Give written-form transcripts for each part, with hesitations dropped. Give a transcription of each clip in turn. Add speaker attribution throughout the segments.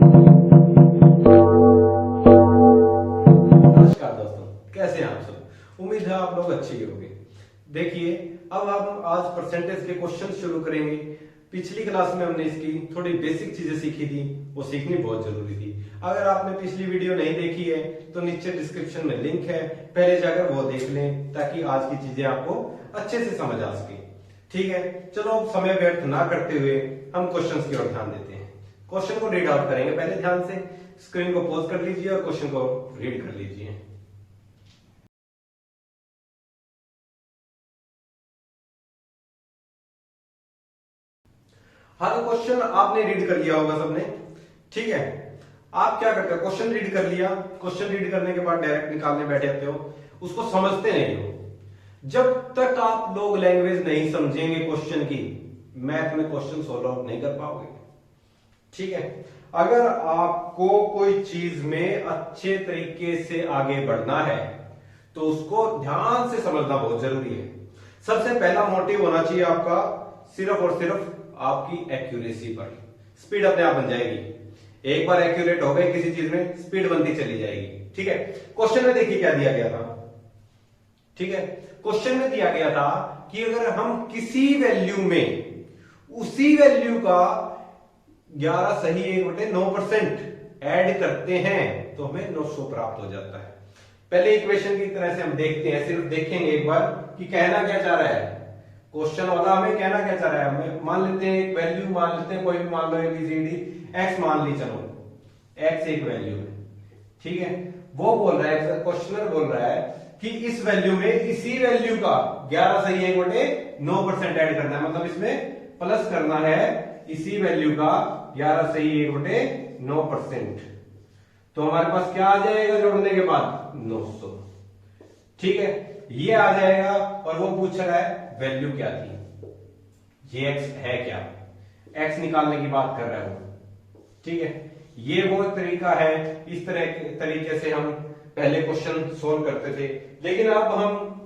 Speaker 1: नमस्कार दोस्तों, कैसे हैं आप सब। उम्मीद है आप लोग अच्छे ही होंगे। देखिए, अब हम आज परसेंटेज के क्वेश्चन शुरू करेंगे। पिछली क्लास में हमने इसकी थोड़ी बेसिक चीजें सीखी थी, वो सीखनी बहुत जरूरी थी। अगर आपने पिछली वीडियो नहीं देखी है तो नीचे डिस्क्रिप्शन में लिंक है, पहले जाकर वो देख लें ताकि आज की चीजें आपको अच्छे से समझ आ सके। ठीक है, चलो अब समय व्यर्थ ना करते हुए हम क्वेश्चंस की ओर ध्यान देते हैं। क्वेश्चन को रीड आउट करेंगे पहले ध्यान से। स्क्रीन को पॉज कर लीजिए और क्वेश्चन को रीड कर लीजिए। हाँ, तो क्वेश्चन आपने रीड कर लिया होगा सबने। ठीक है, आप क्या करते हो, क्वेश्चन रीड कर लिया, क्वेश्चन रीड करने के बाद डायरेक्ट निकालने बैठ जाते हो, उसको समझते नहीं हो। जब तक आप लोग लैंग्वेज नहीं समझेंगे क्वेश्चन की, मैथ में क्वेश्चन सोल्व आउट नहीं कर पाओगे। ठीक है, अगर आपको कोई चीज में अच्छे तरीके से आगे बढ़ना है तो उसको ध्यान से समझना बहुत जरूरी है। सबसे पहला मोटिव होना चाहिए आपका सिर्फ और सिर्फ आपकी एक्यूरेसी पर। स्पीड अपने आप बन जाएगी। एक बार एक्यूरेट हो गए किसी चीज में, स्पीड बनती चली जाएगी। ठीक है, क्वेश्चन में देखिए क्या दिया गया था। ठीक है, क्वेश्चन में दिया गया था कि अगर हम किसी वैल्यू में उसी वैल्यू का 11 सही 1/9% ऐड करते हैं तो हमें 900 प्राप्त हो जाता है। पहले इक्वेशन की तरह से हम देखते हैं, सिर्फ देखेंगे एक बार कि कहना क्या चाह रहा है क्वेश्चन वाला, हमें कहना क्या चाह रहा है। हमें मान लेते हैं एक वैल्यू, मान लेते हैं कोई भी, मान लो ABCD, x मान ली, चलो x एक वैल्यू है। ठीक है, वो बोल रहा है, क्वेश्चनर बोल रहा है कि इस वैल्यू में इसी वैल्यू का 11 सही 1/9% ऐड करना है, मतलब इसमें प्लस करना है इसी वैल्यू का 11 सही 1/9%। तो हमारे पास क्या आ जाएगा जोड़ने के बाद 900। ठीक है, ये आ जाएगा। और वो पूछ रहा है वैल्यू क्या थी, ये x है क्या, x निकालने की बात कर रहा है वो। ठीक है, ये वो तरीका है, इस तरह के तरीके से हम पहले क्वेश्चन सोल्व करते थे। लेकिन अब हम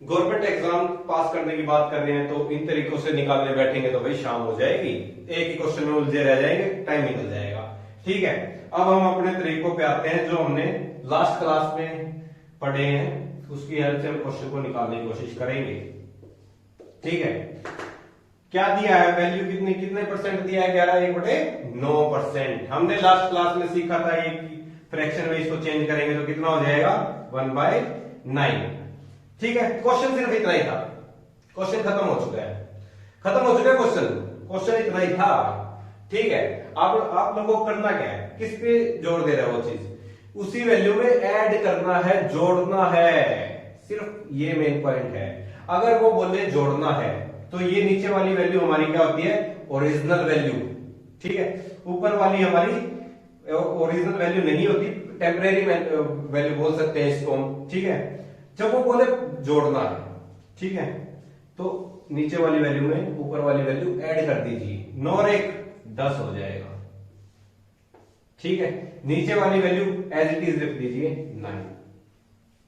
Speaker 1: गवर्नमेंट एग्जाम पास करने की बात कर रहे हैं, तो इन तरीकों से निकालने बैठेंगे तो भाई शाम हो जाएगी, एक ही क्वेश्चन में उलझे रह जाएंगे, टाइम निकल जाएगा। ठीक है, अब हम अपने तरीकों पे आते हैं जो हमने लास्ट क्लास में पढ़े हैं, उसकी हेल्प से हम क्वेश्चन को निकालने की कोशिश करेंगे। ठीक है, क्या दिया है वैल्यू, कितनी कितने परसेंट दिया है, 11 1/9%। हमने लास्ट क्लास में सीखा था ये फ्रैक्शन में इसको चेंज करेंगे तो कितना हो जाएगा 1/9। ठीक है, क्वेश्चन सिर्फ इतना ही था, क्वेश्चन खत्म हो चुका है, खत्म हो चुका है क्वेश्चन, क्वेश्चन इतना ही था। ठीक है, अब आप लोगों को करना क्या है, किस पे जोड़ दे रहा है वो चीज, उसी वैल्यू में ऐड करना है, जोड़ना है, सिर्फ ये मेन पॉइंट है। अगर वो बोले जोड़ना है तो ये नीचे वाली वैल्यू हमारी क्या होती है, ओरिजिनल वैल्यू। ठीक है, ऊपर वाली हमारी ओरिजिनल वैल्यू नहीं होती, टेम्परेरी वैल्यू बोल सकते हैं इसको हम। ठीक है, जब वो बोले जोड़ना है, ठीक है, तो नीचे वाली वैल्यू में ऊपर वाली वैल्यू ऐड कर दीजिए, 9 और 1 10 हो जाएगा। ठीक है, नीचे वाली वैल्यू एज इट इज लिख दीजिए 9।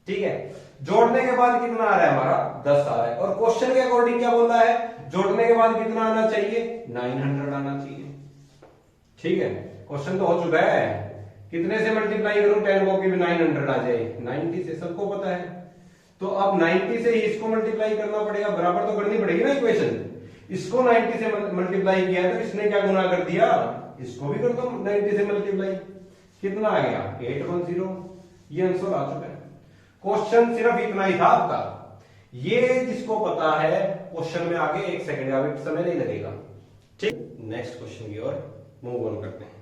Speaker 1: ठीक है, जोड़ने के बाद कितना आ रहा है हमारा 10 आ रहा है, और क्वेश्चन के अकॉर्डिंग क्या बोल रहा है, जोड़ने के बाद कितना आना चाहिए 900 आना चाहिए। ठीक है, क्वेश्चन तो हो चुका है, कितने से मल्टीप्लाई करूं 10 को कि 900 आ जाए, 90 से, सबको पता है। तो अब 90 से इसको मल्टीप्लाई करना पड़ेगा, बराबर तो करनी पड़ेगी ना इक्वेशन। इसको 90 से मल्टीप्लाई किया तो इसने क्या गुना कर दिया, इसको भी कर दो 90 से मल्टीप्लाई, कितना आ गया 810। ये आंसर आ चुका है। क्वेश्चन सिर्फ इतना ही था आपका, ये जिसको पता है क्वेश्चन में आगे 1 सेकंड का भी समय नहीं लगेगा। ठीक, नेक्स्ट क्वेश्चन की ओर मूव ऑन करते हैं।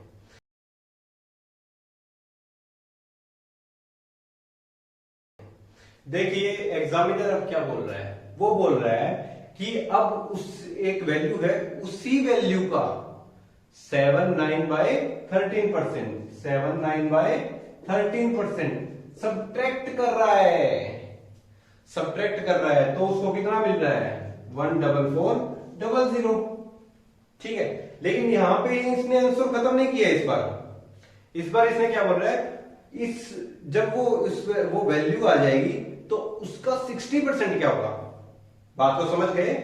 Speaker 1: देखिए एग्जामिनर अब क्या बोल रहा है, वो बोल रहा है कि अब उस एक वैल्यू है, उसी वैल्यू का 79/13%, 79/13% सब्ट्रैक्ट कर रहा है, सब्ट्रैक्ट कर रहा है, तो उसको कितना मिल रहा है 14400। ठीक है, लेकिन यहां पे इसने आंसर खत्म नहीं किया इस बार इसने क्या बोल रहा है, इस जब वो वैल्यू आ जाएगी तो उसका 60% क्या होगा, बात को समझ गए।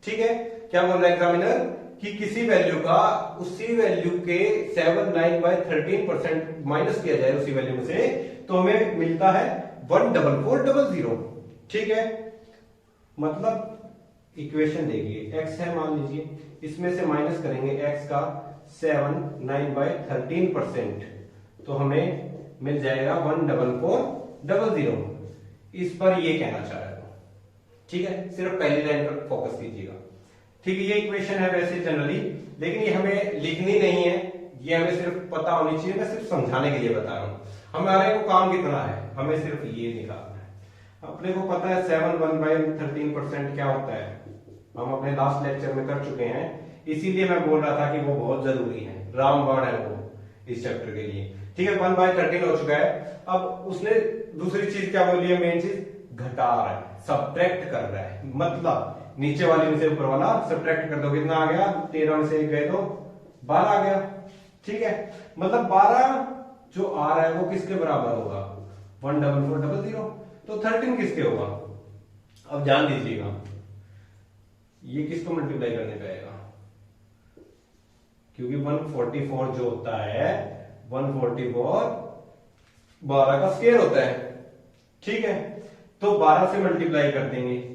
Speaker 1: ठीक है, क्या बोल रहा है एग्जामिनर कि किसी वैल्यू का उसी वैल्यू के 7/9/13% माइनस किया जाए उसी वैल्यू में से, तो हमें मिलता है 14400। ठीक है, मतलब इक्वेशन देखिए, x है मान लीजिए, इसमें से माइनस करेंगे x का 7/9/13%, तो हमें मिल जाएगा 14400। इस पर ये कहना चाह रहा है। ठीक है, सिर्फ पहली लाइन पर फोकस कीजिएगा। ठीक है, ये इक्वेशन है वैसे जनरली, लेकिन ये हमें लिखनी नहीं है, ये हमें सिर्फ पता होनी चाहिए। मैं सिर्फ समझाने के लिए बता रहा हूं। हमारे को काम कितना है, हमें सिर्फ ये निकालना है। अपने को पता है 7/13% क्या होता है, हम अपने लास्ट लेक्चर में कर चुके हैं, इसीलिए मैं बोल रहा था कि वो बहुत जरूरी है, रामबाण है वो इस चैप्टर के लिए। ठीक है, 1/13 हो चुका है। अब उसने दूसरी चीज क्या बोली है, मेन चीज घटा रहा है, सब्ट्रैक्ट कर रहा है, मतलब नीचे वाले में से ऊपर वाला सब्ट्रैक्ट कर दो, कितना आ गया, 13 में से 1 गए तो 12 आ गया। ठीक है, मतलब 12 जो आ रहा है वो किसके बराबर होगा, 14400। तो 13 किसके होगा। अब ध्यान दीजिएगा, ये किसको मल्टीप्लाई करने पे आएगा, क्योंकि 144 जो होता है 144 12 का स्क्वायर होता है। ठीक है, तो 12 से मल्टीप्लाई कर देंगे,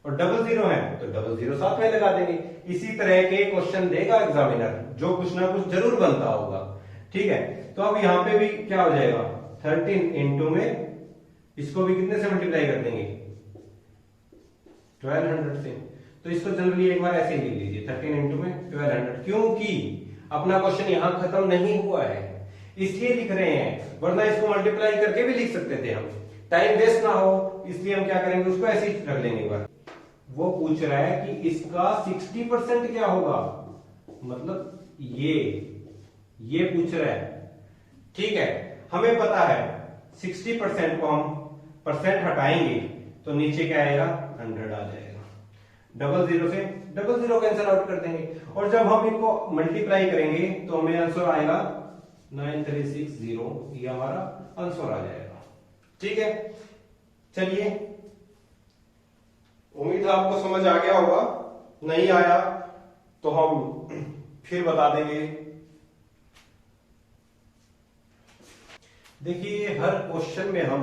Speaker 1: और 00 है तो 00 साथ में लगा देंगे। इसी तरह के क्वेश्चन देगा एग्जामिनर, जो कुछ ना कुछ जरूर बनता होगा। ठीक है, तो अब यहां पे भी क्या हो जाएगा, 13 इंटू में इसको भी कितने से मल्टीप्लाई कर देंगे, 1200 से। तो इसको जनरली एक बार ऐसे ही लिख लीजिए, 13 इंटू में 1200, क्योंकि अपना क्वेश्चन यहां खत्म नहीं हुआ है, इसलिए लिख रहे हैं, वरना इसको मल्टीप्लाई करके भी लिख सकते थे हम, टाइम वेस्ट ना हो, इसलिए हम क्या करेंगे, उसको ऐसे ही रख लेंगे एक बार। वो पूछ रहा है कि इसका 60% क्या होगा, मतलब ये पूछ रहा है। ठीक है, हमें पता है 60% को हम परसेंट हटाएंगे तो नीचे क्या आएगा, 100 आ जाएगा। 00 से 00 कैंसिल आउट कर देंगे, और जब हम इनको मल्टीप्लाई करेंगे तो हमें आंसर आएगा 9360, ये हमारा आंसर आ जाएगा। ठीक है, चलिए, उम्मीद है आपको समझ आ गया होगा, नहीं आया तो हम फिर बता देंगे। देखिए, हर क्वेश्चन में हम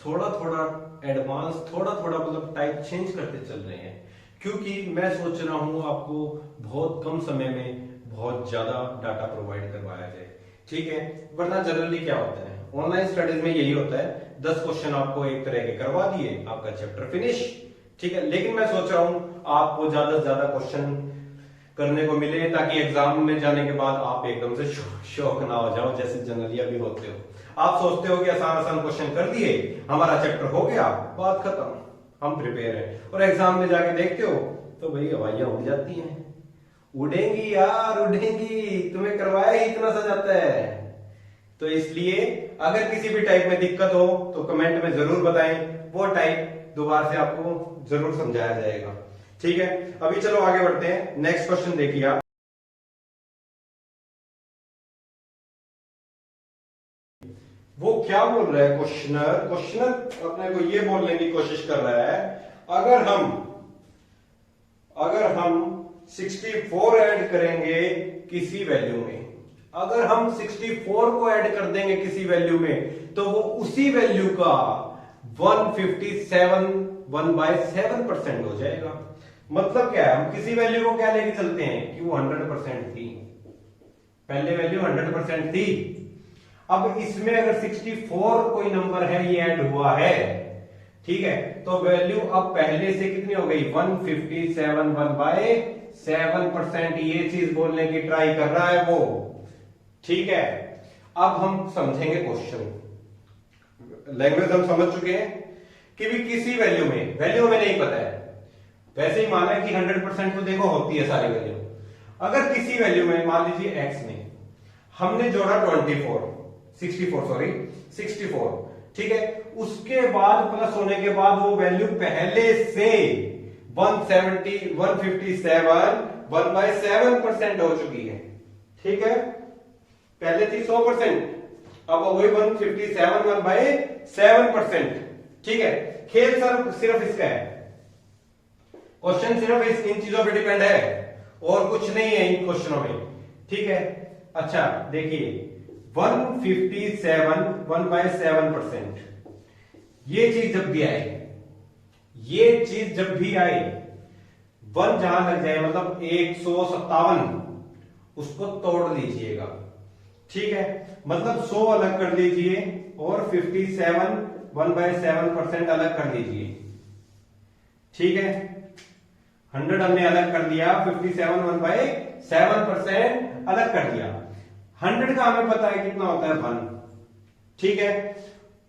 Speaker 1: थोड़ा थोड़ा एडवांस, थोड़ा थोड़ा मतलब टाइप चेंज करते चल रहे हैं, क्योंकि मैं सोच रहा हूं आपको बहुत कम समय में बहुत ज्यादा डाटा प्रोवाइड करवाया जाए। ठीक है, वरना जनरली क्या होता है ऑनलाइन स्टडीज में, यही होता है 10 क्वेश्चन आपको एक तरह के करवा दिए, आपका चैप्टर फिनिश। ठीक है, लेकिन मैं सोच रहा हूं आपको ज्यादा से ज्यादा क्वेश्चन करने को मिले, ताकि एग्जाम में जाने के बाद आप एकदम से शौक ना हो जाओ, जैसे जनरली अभी होते हो। आप सोचते हो कि आसान आसान क्वेश्चन कर दिए, हमारा चैप्टर हो गया, बात खत्म, हम प्रिपेयर हैं, और एग्जाम में जाके देखते हो तो भाई हवाइयां उड़ जाती हैं। उड़ेंगी यार, उड़ेंगी, तुम्हें करवाया ही इतना सा जाता है। तो इसलिए अगर किसी भी टाइप में दिक्कत हो तो कमेंट में जरूर बताएं, वो टाइप दोबारा से आपको जरूर समझाया जाएगा। ठीक है, अभी चलो आगे बढ़ते हैं। नेक्स्ट क्वेश्चन देखिए आप, वो क्या बोल रहा है क्वेश्चनर अपने को ये बोलने की कोशिश कर रहा है, अगर हम 64 ऐड करेंगे किसी वैल्यू में, अगर हम 64 को ऐड कर देंगे किसी वैल्यू में, तो वो उसी वैल्यू का 157 1/7% हो जाएगा। मतलब क्या है, हम किसी वैल्यू को क्या लेके चलते हैं कि वो 100% थी, पहले वैल्यू 100% थी। अब इसमें अगर 64 कोई नंबर है, ये ऐड हुआ है, ठीक है, तो वैल्यू अब पहले से कितनी हो गई, 157 1/7%, ये चीज बोलने की ट्राई कर रहा है वो। ठीक है, अब हम समझेंगे क्वेश्चन। लैंग्वेज हम समझ चुके हैं कि भी किसी वैल्यू में नहीं पता है, वैसे ही माना है कि 100% तो देखो होती है सारी वैल्यू। अगर किसी वैल्यू में मान लीजिए x में हमने जोड़ा 64, ठीक है, उसके बाद प्लस होने के बाद वो वैल्यू पहले से 157 1/7% हो चुकी है। ठीक है, पहले थी 100%, अब हो गई 157 1/7%। ठीक है, खेल सिर्फ इसका है, क्वेश्चन सिर्फ इन चीजों पे डिपेंड है, और कुछ नहीं है इन क्वेश्चनों में, ठीक है। अच्छा देखिए 157 1/7%, ये चीज जब भी आए, ये चीज जब भी आए, 1 जहां लग जाए मतलब 157, उसको तोड़ लीजिएगा, ठीक है। मतलब 100 अलग कर लीजिए और 57 1/7% अलग कर लीजिए, ठीक है। 100 हमने अलग कर दिया, 57 1/7% अलग कर दिया। 100 का हमें पता है कितना होता है 1, ठीक है।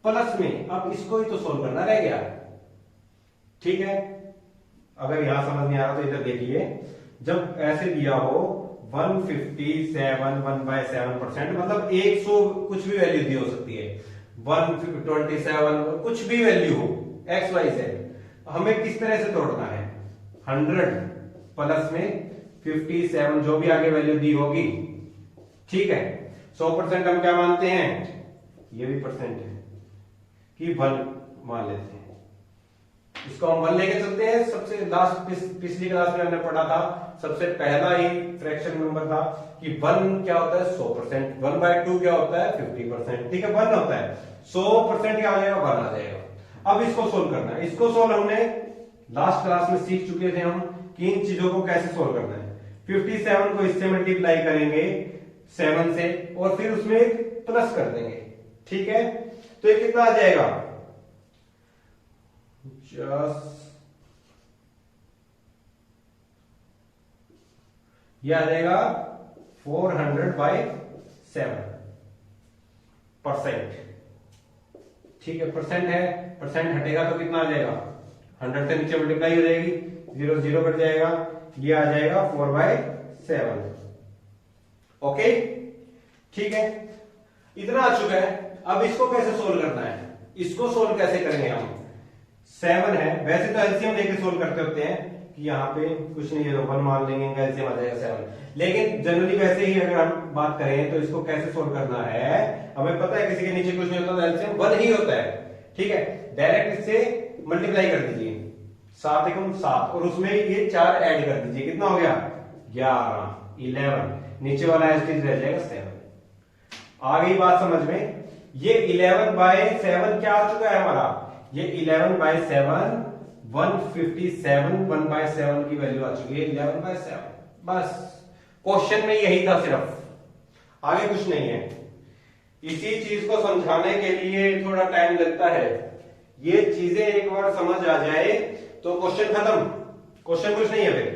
Speaker 1: प्लस में अब इसको ही तो सोल्व करना रह गया, ठीक है। अगर यहां समझ नहीं आ रहा तो इधर देखिए, जब ऐसे दिया हो 157 1/7%, मतलब 100 कुछ भी वैल्यू दी हो सकती है, 127 कुछ भी वैल्यू हो एक्स वाई जेड, हमें किस तरह से तोड़ना है, 100 प्लस में 57 जो भी आगे वैल्यू दी होगी, ठीक है। 100% हम क्या मानते हैं, ये भी परसेंट है कि 1 मान लेते हैं, इसको हम 1 लेके चलते हैं। सबसे लास्ट पिछली क्लास में हमने पढ़ा था, सबसे पहला ही फ्रैक्शन नंबर था कि 1 क्या होता है 100%, 1/2 क्या होता है 50%, ठीक है। 1 होता है 100% क्या आ जाएगा 1 आ जाएगा। अब इसको सोल्व करना है, इसको सोल्व हमने लास्ट क्लास में सीख चुके थे हम कि इन चीजों को कैसे सोल्व करना है। 57 को इससे मल्टीप्लाई करेंगे 7 से और फिर उसमें एक प्लस कर देंगे, ठीक है। तो ये कितना आ जाएगा, ये आ जाएगा 400/7%, ठीक है। परसेंट है, परसेंट हटेगा तो कितना आ जाएगा, 100 से नीचे मल्टीप्लाई हो जाएगी, 0 0 कट जाएगा, ये आ जाएगा 4/7, ओके, ठीक है। इतना आ चुका है। अब इसको कैसे सोल्व करना है, इसको सोल्व कैसे करेंगे हम, 7 है, वैसे तो एलसीएम लेके सोल्व करते होते हैं कि यहाँ पे कुछ नहीं है तो 1 मान लेंगे, एलसीएम आ जाएगा 7, लेकिन जनरली वैसे ही अगर हम बात करें तो इसको कैसे सोल्व करना है, हमें पता है किसी के नीचे कुछ नहीं होता तो एलसीएम 1 ही होता है, ठीक है। डायरेक्ट इससे मल्टीप्लाई कर दीजिए, 7 एकम 7 और उसमें ये 4 ऐड कर दीजिए, कितना हो गया 11 11, नीचे वाला एस्टीज रह जाएगा 7। आ गई बात समझ में, ये 11/7 क्या आ चुका है हमारा, ये 11/7 157 1/7 की वैल्यू आ चुकी है 11/7, बस क्वेश्चन में यही था, सिर्फ आगे कुछ नहीं है। इसी चीज को समझाने के लिए थोड़ा टाइम लगता है, ये चीजें एक बार समझ आ जाए तो क्वेश्चन खत्म, क्वेश्चन कुछ नहीं है फिर,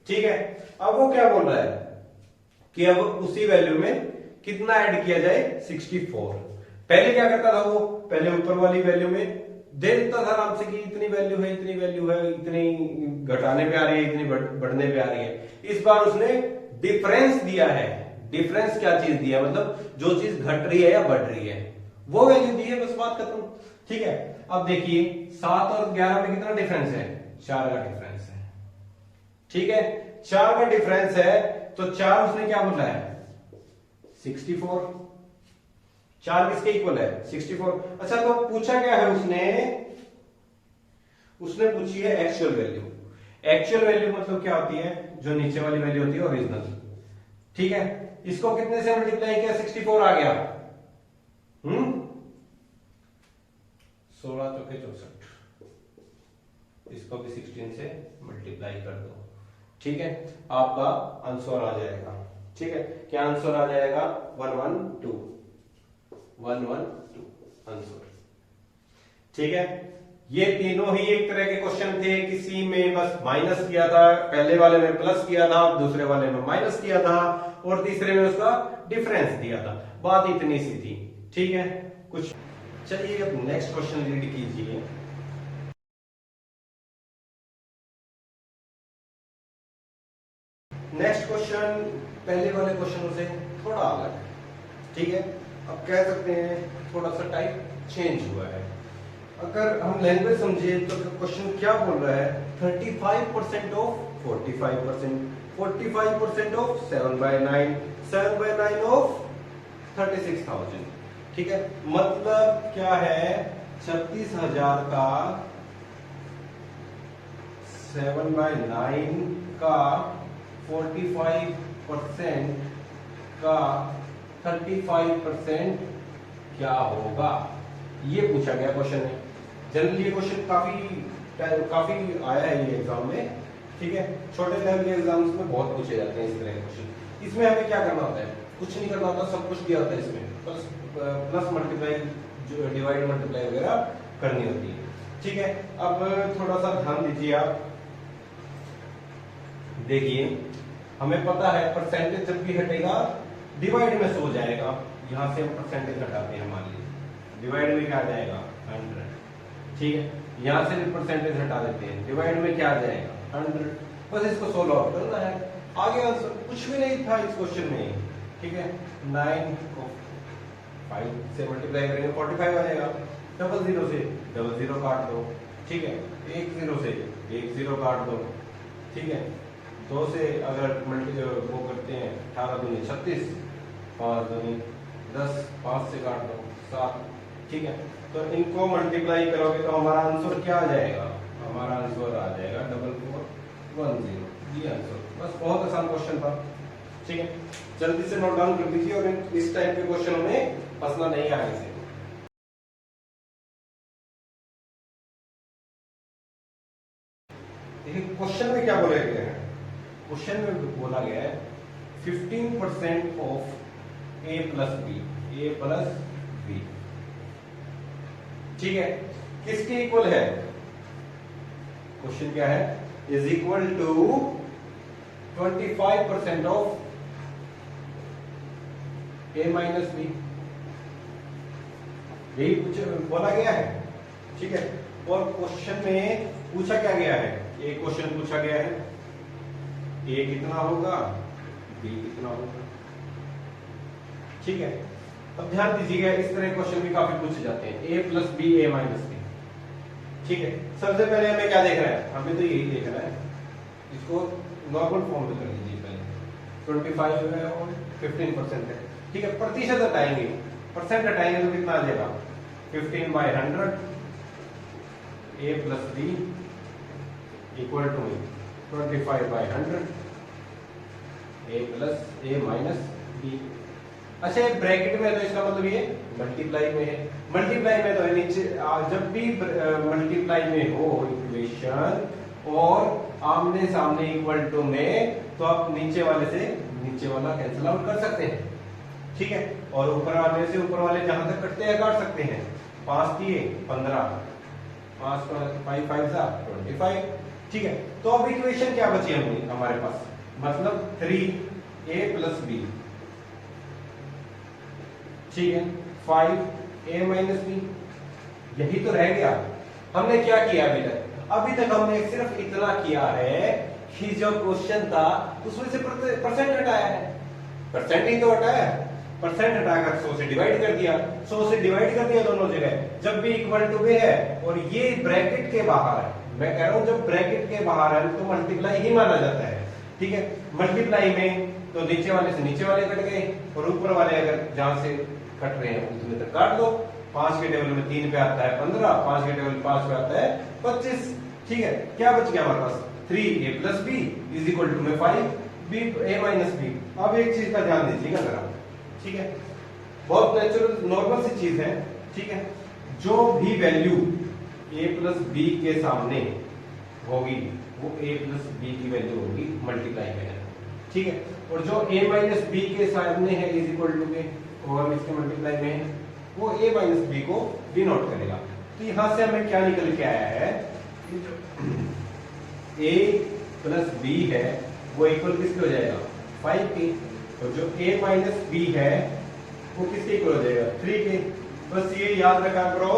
Speaker 1: ठीक है। अब वो क्या बोल रहा है कि अब उसी वैल्यू में कितना ऐड किया जाए 64। पहले क्या करता था वो, पहले ऊपर वाली वैल्यू में दे देता था आराम से कि इतनी वैल्यू है इतनी वैल्यू है, इतनी घटाने पे आ रही है इतनी बढ़ने पे आ रही है। इस बार उसने डिफरेंस दिया है, डिफरेंस क्या चीज दिया, मतलब जो चीज घट रही है या बढ़ रही है वो वैल्यू दी है, बस बात खत्म, ठीक है। अब देखिए 7 और 11 में कितना डिफरेंस है, 4 का डिफरेंस है, ठीक है। 4 का डिफरेंस है तो 4 उसने क्या बोला है 64, 4 किसके इक्वल है 64। अच्छा तो पूछा क्या है उसने पूछी है एक्चुअल वैल्यू। एक्चुअल वैल्यू मतलब क्या होती है, जो नीचे वाली वैल्यू होती है ओरिजिनल, ठीक है। इसको कितने से मल्टीप्लाई किया 64 आ गया, 16 चौके 64, इसको भी 16 से मल्टीप्लाई कर दो, ठीक है। आपका आंसर आ जाएगा, ठीक है। क्या आंसर आ जाएगा 112 आंसर, ठीक है। ये तीनों ही एक तरह के क्वेश्चन थे, किसी में बस माइनस किया था, पहले वाले में प्लस किया था, दूसरे वाले में माइनस किया था और तीसरे में उसका डिफरेंस दिया था, बात इतनी सी थी, ठीक है। कुछ चलिए अब नेक्स्ट क्वेश्चन रीड कीजिए। नेक्स्ट क्वेश्चन पहले वाले क्वेश्चनों से थोड़ा अलग है, ठीक है। अब कह सकते हैं थोड़ा सा टाइप चेंज हुआ है। अगर हम लैंग्वेज समझिए तो क्वेश्चन क्या बोल रहा है, 35% ऑफ 45%, 45% ऑफ 7/9, 7/9 ऑफ 36,000, ठीक है। मतलब क्या है 36,000 का 7/9 का 45% का 35% क्या होगा, ये पूछा गया क्वेश्चन में। जनरली ये क्वेश्चन काफी आया है ये एग्जाम में, ठीक है। छोटे लेवल के एग्जाम्स में बहुत पूछे जाते हैं इस तरह के क्वेश्चन। इसमें हमें क्या करना होता है, कुछ नहीं करना होता, सब कुछ दिया होता है इसमें, प्लस मल्टीप्लाई डिवाइड मल्टीप्लाई वगैरह करनी होती है, ठीक है। अब थोड़ा सा ध्यान दीजिए आप, देखिए हमें पता है परसेंटेज जब भी हटेगा डिवाइड में सो जाएगा, यहां से हम परसेंटेज हटाते हैं, मान लीजिए डिवाइड में क्या आ जाएगा 100, ठीक है। यहां से भी परसेंटेज हटा देते हैं, डिवाइड में क्या आ जाएगा 100, बस इसको सोल्व आउट करना है। आगे आंसर कुछ भी नहीं था इस क्वेश्चन में, ठीक है। 9 को 5 से मल्टीप्लाई करेंगे 45 आ जाएगा, डबल जीरो से डबल जीरो काट दो, ठीक है। 1 0 से 1 0 काट दो, ठीक है। 2 से अगर वो करते हैं 18 दूनी 36, 5 दूनी 10, 5 से काट दो 7, ठीक है। तो इनको मल्टीप्लाई करोगे तो हमारा आंसर क्या आ जाएगा, हमारा आंसर आ जाएगा 4410, ये आंसर। बस बहुत आसान क्वेश्चन था, ठीक है। जल्दी से नोट डाउन कर दीजिए और इस टाइप के क्वेश्चन में फंसना नहीं है आगे से। देखिए क्वेश्चन में क्या बोला गया है, क्वेश्चन में बोला गया है 15% ऑफ ए प्लस बी, ठीक है। किसके इक्वल है, क्वेश्चन क्या है, is equal to 25% of a minus b, यही बोला गया है, ठीक है। और क्वेश्चन में पूछा क्या गया है, एक क्वेश्चन पूछा गया है ए कितना होगा बी कितना होगा, ठीक है। अब ध्यान दीजिएगा, इस तरह क्वेश्चन भी काफी पूछे जाते हैं, ए प्लस बी ए माइनस बी, ठीक है। सबसे पहले हमें क्या देखना है, हमें तो यही देखना है, इसको नॉर्मल फॉर्म में कर लीजिए पहले, 25 है और 15% है, ठीक है। प्रतिशत हटाएंगे, परसेंट हटाएंगे तो कितना आ जाएगा 15/100 A plus B equal to 25/100 A plus A minus B. अच्छा ब्रैकेट में है तो इसका मतलब ये मल्टीप्लाई में है, मल्टीप्लाई में तो है नीचे, जब भी मल्टीप्लाई में हो इक्वेशन और आमने सामने इक्वल टू में, तो आप नीचे वाले से नीचे वाला कैंसिल आउट कर सकते हैं, ठीक है। और ऊपर वाले से ऊपर वाले जहां तक कटते हैं काट सकते हैं, 5 दिए 15, 5 5 5 25, ठीक है। तो अब इक्वेशन क्या बची हमारे पास, मतलब 3a प्लस बी, ठीक है, 5a माइनस बी, यही तो रह गया। हमने क्या किया अभी तक हमने सिर्फ इतना किया है कि जो क्वेश्चन था उसमें से परसेंट हटाया है, परसेंट ही तो हटाया, परसेंट हटाकर 100 से डिवाइड कर दिया, 100 से डिवाइड कर दिया दोनों जगह, जब भी इक्वल टू में है और ये ब्रैकेट के बाहर है, मैं कह रहा हूं जब ब्रैकेट के बाहर है तो मल्टीप्लाई ही माना जाता है, ठीक है। मल्टीप्लाई में तो नीचे वाले से नीचे वाले कट गए और ऊपर वाले अगर जहां से कट रहे हैं उसमें तक काट दो, 5 के टेबल में 3 पे आता है 15, 5 के टेबल 5 पे आता है 25, ठीक है। क्या बच गया हमारे पास 3a plus b is equal to में 5b a माइनस बी। अब एक चीज का ध्यान दीजिएगा जरा, ठीक है, बहुत नेचुरल नॉर्मल सी चीज है, ठीक है। जो भी वैल्यू a प्लस बी के सामने होगी वो a प्लस बी की वैल्यू होगी मल्टीप्लाई में, ठीक है। और जो a माइनस बी के सामने है इज इक्वल टू के और इसके मल्टीप्लाई में है वो a माइनस बी को डिनोट करेगा। तो यहां से हमें क्या निकल के आया है, a प्लस बी है वो इक्वल किसके हो जाएगा 5 के, और जो a माइनस बी है वो किसके इक्वल हो जाएगा 3 के। बस ये याद रखा करो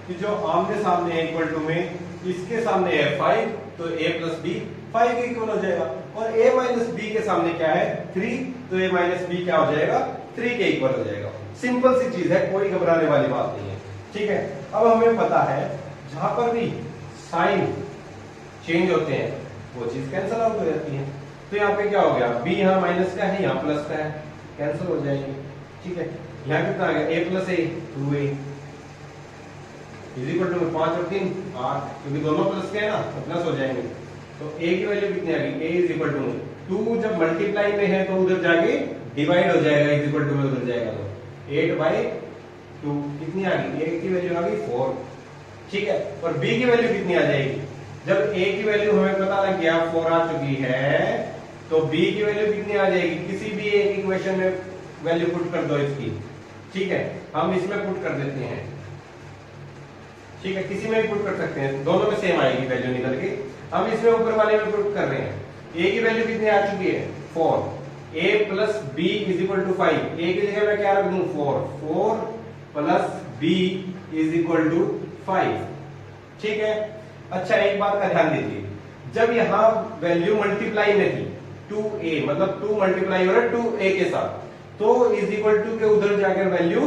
Speaker 1: कि जो आमने सामने है इक्वल टू में, इसके सामने है 5 तो a प्लस बी 5 के इक्वल हो जाएगा, और a माइनस बी के सामने क्या है 3 तो a माइनस बी क्या हो जाएगा 3 के इक्वल हो जाएगा। सिंपल सी चीज है, कोई घबराने वाली बात नहीं है, ठीक है। अब हमें पता है जहां पर भी साइन चेंज होते हैं वो चीज कैंसिल आउट हो जाती है। तो यहाँ पे क्या हो गया b यहाँ माइनस का है यहाँ प्लस का है, कैंसिल हो जाएंगे, ठीक है। यहाँ कितना आ गया a plus a 2a is equal to 5 और 3 8, क्योंकि दोनों प्लस के है ना तो प्लस हो जाएंगे। तो a की वैल्यू कितनी आ गई a इज इक्वल टू 2 जब मल्टीप्लाई में है तो उधर जाके डिवाइड हो जाएगा, इज इक्वल टू में उधर जाएगा तो 8/2 कितनी आ गई, a की वैल्यू आ गई 4। ठीक है, और b की वैल्यू कितनी आ जाएगी, जब a की वैल्यू हमें पता लग गया 4 आ चुकी है, तो b की वैल्यू कितनी आ जाएगी, किसी भी एक इक्वेशन में वैल्यू पुट कर दो इसकी। ठीक है, हम इसमें पुट कर देते हैं। ठीक है, किसी में भी पुट कर सकते हैं, दोनों में सेम आएगी वैल्यू निकल के। हम इसमें ऊपर वाले में पुट कर रहे हैं, a की वैल्यू कितनी आ चुकी है 4, a plus b is equal to 5, a की जगह मैं क्या रख दूं 4 plus b is equal to 5। ठीक है, अच्छा एक बात का ध्यान दीजिए, जब यहां वैल्यू मल्टीप्लाई में थी 2a, मतलब 2 मल्टीप्लाई हो रहा है 2a के साथ, तो इज इक्वल टू के उधर जाकर वैल्यू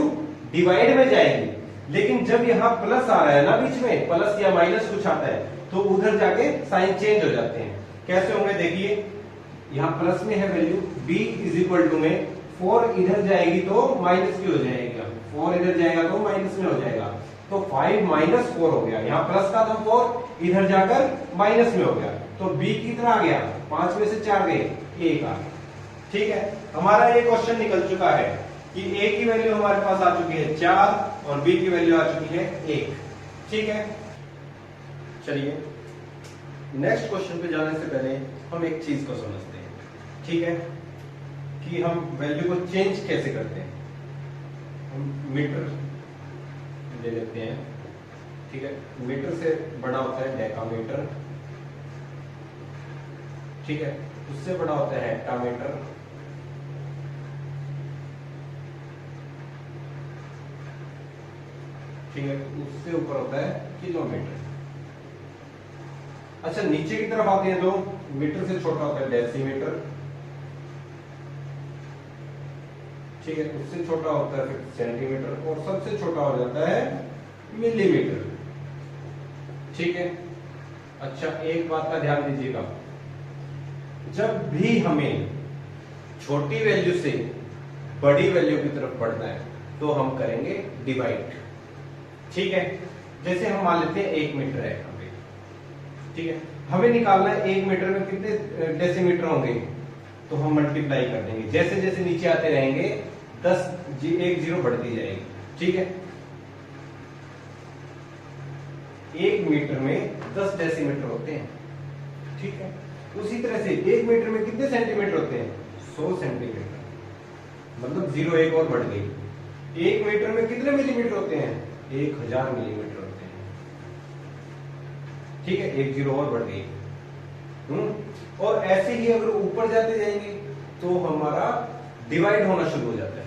Speaker 1: डिवाइड में जाएगी। लेकिन जब यहां प्लस आ रहा है ना, बीच में प्लस या माइनस कुछ आता है, तो उधर जाके साइन चेंज हो जाते हैं। कैसे होंगे देखिए, यहां प्लस में है value, b is equal to में 4 इधर जाएगी तो माइनस की हो जाएगी, 4 इधर जाएगा तो माइनस में हो जाएगा, तो 5 माइनस 4 हो गया। यहाँ प्लस का था 4, इधर जाकर माइनस में हो गया, तो b कितना आ गया, 5 में से 4 गए, a का। ठीक है, हमारा ये क्वेश्चन निकल चुका है कि a की वैल्यू हमारे पास आ चुकी है 4 और b की वैल्यू आ चुकी है 1। ठीक है, चलिए नेक्स्ट क्वेश्चन पे जाने से पहले हम एक चीज को समझते हैं। ठीक है, कि हम वैल्यू को चेंज कैसे करते हैं। हम मीटर ले लेते हैं। ठीक है, मीटर से बड़ा होता है डेकामीटर। ठीक है, उससे बड़ा होता है हेक्टामीटर। ठीक है, उससे ऊपर होता है किलोमीटर। अच्छा, नीचे की तरफ आते हैं तो मीटर से छोटा होता है डेसीमीटर। ठीक है, उससे छोटा होता है फिर सेंटीमीटर, और सबसे छोटा हो जाता है मिलीमीटर। ठीक है, अच्छा एक बात का ध्यान दीजिएगा, जब भी हमें छोटी वैल्यू से बड़ी वैल्यू की तरफ बढ़ना है तो हम करेंगे डिवाइड। ठीक है, जैसे हम मान लेते हैं 1 मीटर है यहाँ पे। ठीक है, हमें निकालना है 1 मीटर में कितने डेसीमीटर होंगे, तो हम मल्टीप्लाई कर देंगे, जैसे जैसे नीचे आते रहेंगे 1 जीरो बढ़ती जाएगी। ठीक है, 1 मीटर में 10 डेसीमीटर होते हैं। ठीक है, उसी तरह से 1 मीटर में कितने सेंटीमीटर होते हैं, 100 सेंटीमीटर, मतलब 0 1 और बढ़ गई। 1 मीटर में कितने मिलीमीटर होते हैं, 1000 मिलीमीटर होते हैं। ठीक है, 1 जीरो और बढ़ गई। और ऐसे ही अगर ऊपर जाते जाएंगे तो हमारा डिवाइड होना शुरू हो जाता है,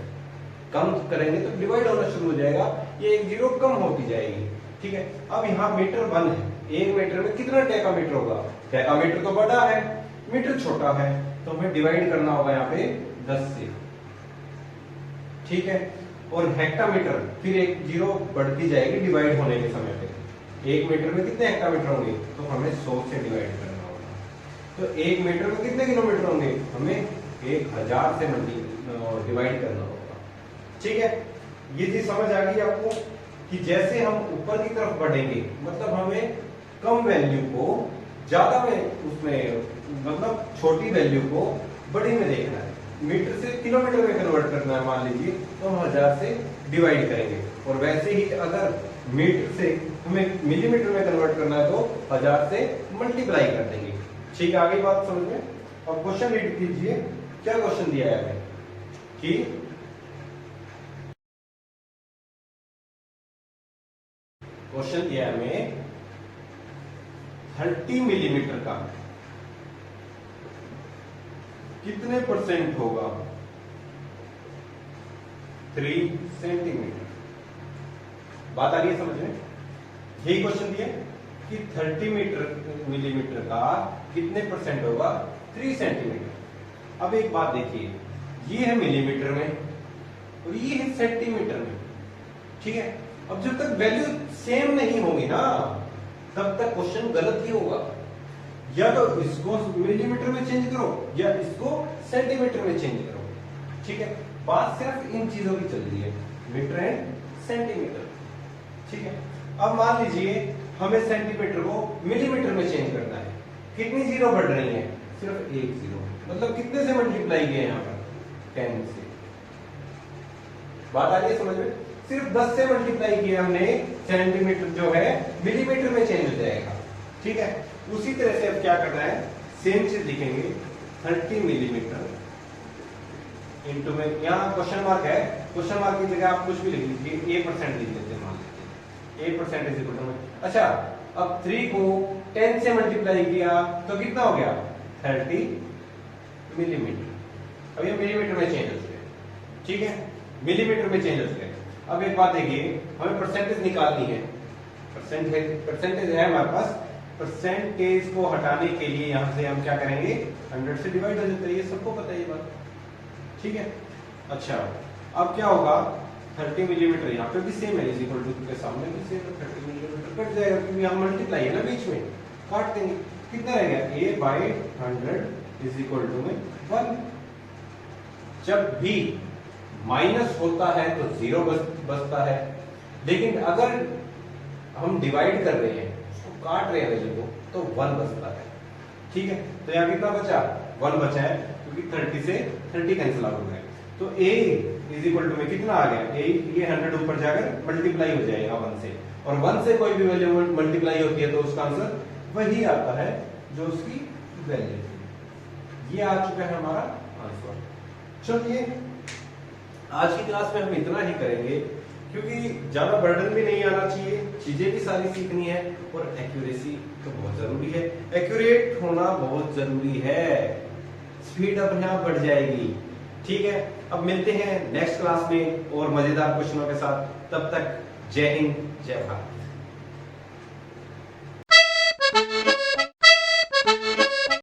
Speaker 1: कम करेंगे तो डिवाइड होना शुरू हो जाएगा, ये 1 जीरो कम होती जाएगी। ठीक है, अब यहाँ मीटर 1 है, 1 मीटर में कितना डेकामीटर होगा, डेकामीटर तो बड़ा है, मीटर छोटा है, तो हमें डिवाइड करना होगा यहाँ पे 10 से। ठीक है, और हेक्टामीटर फिर 1 जीरो बढ़ती जाएगी डिवाइड होने के समय पे। 1 मीटर में कितने हेक्टामीटर होंगे, तो हमें 100 से डिवाइड करना होगा। तो 1 मीटर में कितने किलोमीटर होंगे, हमें 1000 से डिवाइड करना होगा। ठीक है, ये चीज समझ आ गई आपको कि जैसे हम ऊपर की तरफ बढ़ेंगे, मतलब हमें कम वैल्यू को ज्यादा में, उसमें मतलब छोटी वैल्यू को बड़ी में देखना है, मीटर से किलोमीटर में कन्वर्ट करना है मान लीजिए, तो हम 1000 से डिवाइड करेंगे। और वैसे ही अगर मीटर से हमें मिलीमीटर में कन्वर्ट करना है तो 1000 से मल्टीप्लाई कर देंगे। ठीक है, आगे बात समझ में। और क्वेश्चन रीड कीजिए, क्या क्वेश्चन दिया है हमें कि क्वेश्चन दिया है हमें 30 मिलीमीटर का कितने परसेंट होगा, 3 सेंटीमीटर। बात आ रही है समझ में, यही क्वेश्चन दिया कि 30 मिलीमीटर का कितने परसेंट होगा, 3 सेंटीमीटर। अब एक बात देखिए, ये है मिलीमीटर में और ये है सेंटीमीटर में। ठीक है, अब जब तक वैल्यू सेम नहीं होगी ना, तब तक क्वेश्चन गलत ही होगा। या तो इसको मिलीमीटर में चेंज करो या इसको सेंटीमीटर में चेंज करो। ठीक है, बात सिर्फ इन चीजों की चल रही है, मीटर एंड सेंटीमीटर। ठीक है, अब मान लीजिए हमें सेंटीमीटर को मिलीमीटर में चेंज करना है, कितनी जीरो बढ़ रही है, सिर्फ 1 जीरो। मतलब कितने से मल्टीप्लाई किया यहाँ पर 10 से। बात आ रही है समझ में? सिर्फ 10 से मल्टीप्लाई किया हमने, सेंटीमीटर जो है मिलीमीटर में चेंज हो जाएगा। ठीक है, उसी तरह से अब क्या करना है, सेम चीज लिखेंगे 30 मिलीमीटर इंटू में, यहाँ क्वेश्चन मार्क है, क्वेश्चन मार्क की जगह आप कुछ भी लिख लीजिए, A% लिख लेते हैं, मान लीजिए A% इज इक्वल टू। अच्छा, अब 3 को 10 से मल्टीप्लाई किया तो कितना हो गया 30 मिलीमीटर। अब ये मिलीमीटर में चेंज हो गया, ठीक है, मिलीमीटर में चेंज हो गया। अब एक बात देखिए, हमें परसेंटेज निकालनी है, परसेंटेज है हमारे पास, परसेंटेज को हटाने के लिए यहां से हम क्या करेंगे, 100 से डिवाइड हो जाता है, ये सबको पता है ये बात, ठीक है। अच्छा, अब क्या होगा, 30 मिलीमीटर यहाँ पे भी सेम है, इज इक्वल टू के सामने भी सेम है, 30 मिलीमीटर कट जाएगा क्योंकि हम मल्टीप्लाई है ना बीच में, काट देंगे, कितना रह गया A/100 इज इक्वल टू में 1। जब भी माइनस होता है तो 0 बचता है, लेकिन अगर हम डिवाइड कर रहे हैं, उसको काट रहे हैं वैल्यू को, तो 1 बचता है, ठीक है। तो यहाँ कितना बचा, 1 बचा है, क्योंकि 30 से 30 कैंसिल आउट हो गया। तो A इज इक्वल टू में कितना आ गया, A ये 100 ऊपर जाकर मल्टीप्लाई हो जाएगा 1 से, और 1 से कोई भी वैल्यू मल्टीप्लाई होती है तो उसका आंसर वही आता है जो उसकी वैल्यू। ये आ चुका है हमारा आंसर। चलिए, आज की क्लास में हम इतना ही करेंगे, क्योंकि ज्यादा बर्डन भी नहीं आना चाहिए, चीजें भी सारी सीखनी है, और एक्यूरेसी तो बहुत जरूरी है, एक्यूरेट होना बहुत जरूरी है, स्पीड अपने आप बढ़ जाएगी, ठीक है। अब मिलते हैं नेक्स्ट क्लास में और मजेदार क्वेश्चनों के साथ, तब तक जय हिंद जय भारत।